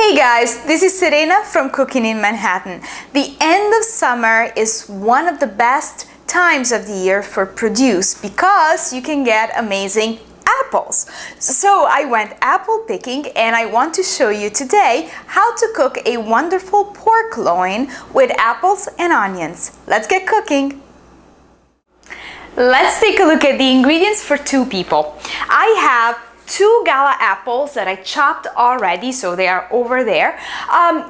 Hey guys, this is Serena from Cooking in Manhattan. The end of summer is one of the best times of the year for produce because you can get amazing apples. So I went apple picking and I want to show you today how to cook a wonderful pork loin with apples and onions. Let's get cooking. Let's take a look at the ingredients for two people. I have 2 gala apples that I chopped already, so they are over there.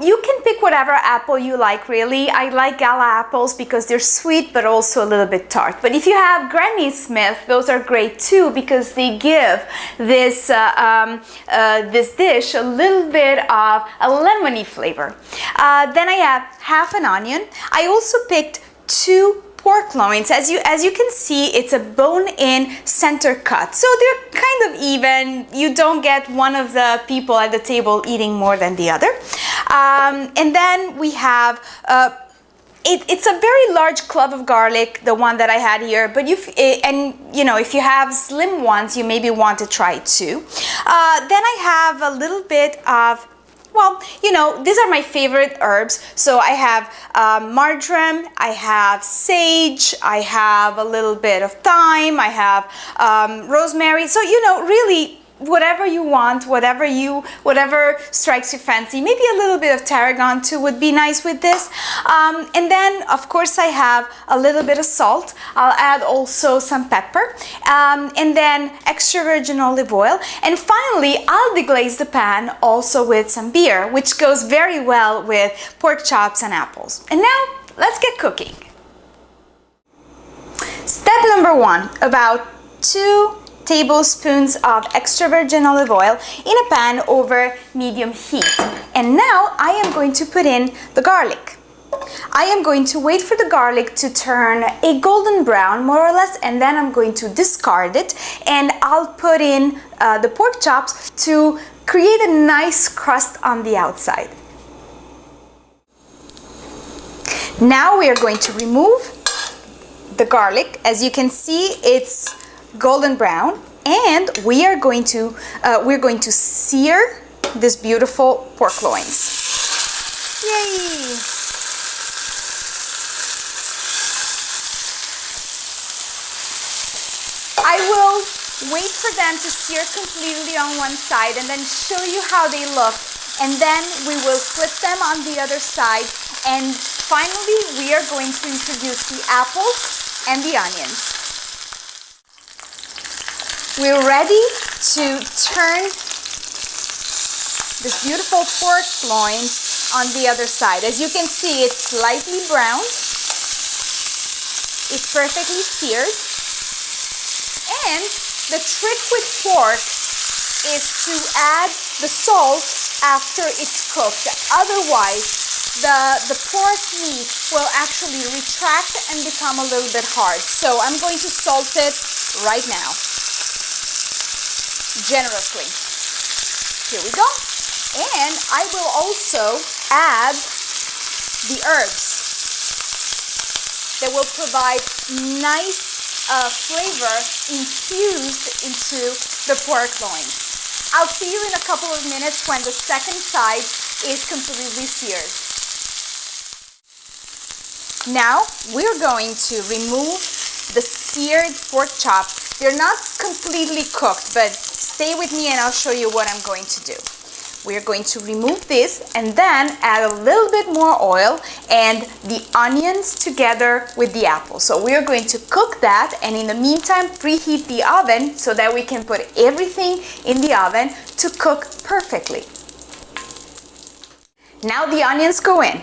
You can pick whatever apple you like, really. I like gala apples because they're sweet but also a little bit tart. But if you have Granny Smith, those are great too because they give this this dish a little bit of a lemony flavor. Then I have half an onion. I also picked 2 pork loins. As you can see, it's a bone-in center cut, so they're kind of even. You don't get one of the people at the table eating more than the other. And then we have it's a very large clove of garlic, the one that I had here, but if you have slim ones, you maybe want to try 2. Then I have a little bit of, well, these are my favorite herbs. So I have marjoram, I have sage, I have a little bit of thyme, I have rosemary. So, really, whatever you want, whatever strikes your fancy. Maybe a little bit of tarragon too would be nice with this. And then, of course, I have a little bit of salt. I'll add also some pepper, and then extra virgin olive oil. And finally, I'll deglaze the pan also with some beer, which goes very well with pork chops and apples. And now, let's get cooking. Step number 1, about 2 tablespoons of extra virgin olive oil in a pan over medium heat. And now I am going to put in the garlic. I am going to wait for the garlic to turn a golden brown, more or less, and then I'm going to discard it, and I'll put in the pork chops to create a nice crust on the outside. Now we are going to remove the garlic. As you can see, it's golden brown, and we're going to sear this beautiful pork loins. Yay! I will wait for them to sear completely on one side and then show you how they look, and then we will flip them on the other side, and finally we are going to introduce the apples and the onions. We're ready to turn this beautiful pork loins on the other side. As you can see, it's slightly browned. It's perfectly seared. And the trick with pork is to add the salt after it's cooked. Otherwise, the pork meat will actually retract and become a little bit hard. So I'm going to salt it right now, generously. Here we go. And I will also add the herbs that will provide nice flavor infused into the pork loins. I'll see you in a couple of minutes when the second side is completely seared. Now we're going to remove the seared pork chop. They're not completely cooked, but stay with me and I'll show you what I'm going to do. We're going to remove this and then add a little bit more oil and the onions together with the apple. So we're going to cook that, and in the meantime preheat the oven so that we can put everything in the oven to cook perfectly. Now the onions go in.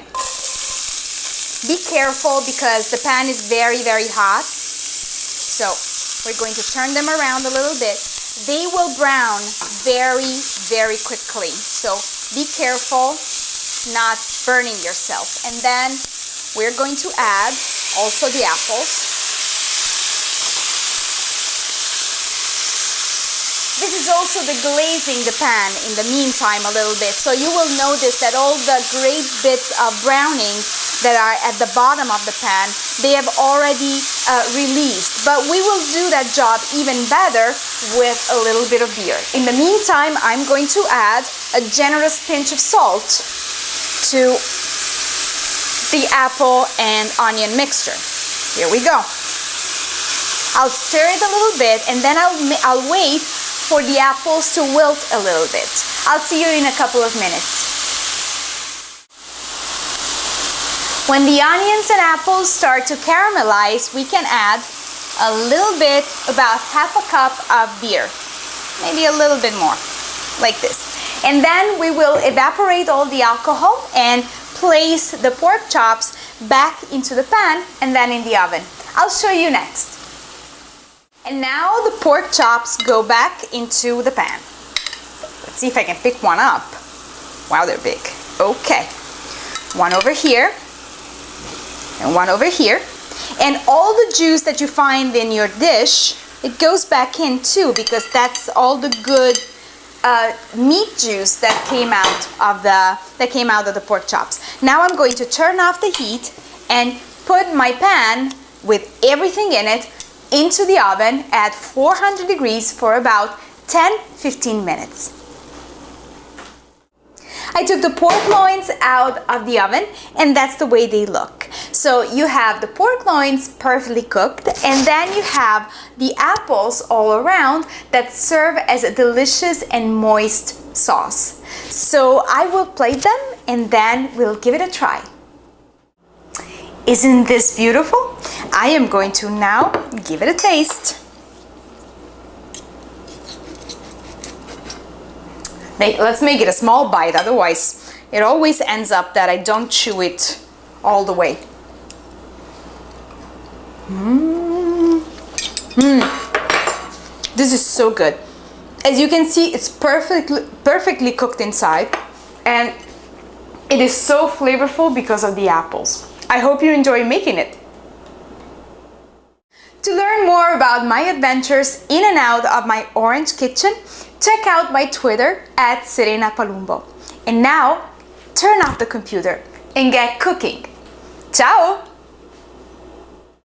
Be careful because the pan is very, very hot. So we're going to turn them around a little bit. They will brown very, very quickly. So be careful not burning yourself. And then we're going to add also the apples. This is also deglazing the pan in the meantime a little bit. So you will notice that all the great bits of browning that are at the bottom of the pan, they have already released. But we will do that job even better with a little bit of beer. In the meantime, I'm going to add a generous pinch of salt to the apple and onion mixture. Here we go. I'll stir it a little bit, and then I'll wait for the apples to wilt a little bit. I'll see you in a couple of minutes. When the onions and apples start to caramelize, we can add a little bit, about half a cup of beer. Maybe a little bit more, like this. And then we will evaporate all the alcohol and place the pork chops back into the pan and then in the oven. I'll show you next. And now the pork chops go back into the pan. Let's see if I can pick one up. Wow, they're big. Okay. One over here and one over here. And all the juice that you find in your dish, it goes back in too, because that's all the good meat juice that came out of the pork chops. Now I'm going to turn off the heat and put my pan with everything in it into the oven at 400 degrees for about 10-15 minutes. I took the pork loins out of the oven, and that's the way they look. So you have the pork loins perfectly cooked, and then you have the apples all around that serve as a delicious and moist sauce. So I will plate them, and then we'll give it a try. Isn't this beautiful? I am going to now give it a taste. Let's make it a small bite, otherwise it always ends up that I don't chew it all the way. This is so good. As you can see, it's perfectly cooked inside, and it is so flavorful because of the apples. I hope you enjoy making it. To learn more about my adventures in and out of my orange kitchen, check out my Twitter at Serena Palumbo. And now, turn off the computer and get cooking. Ciao!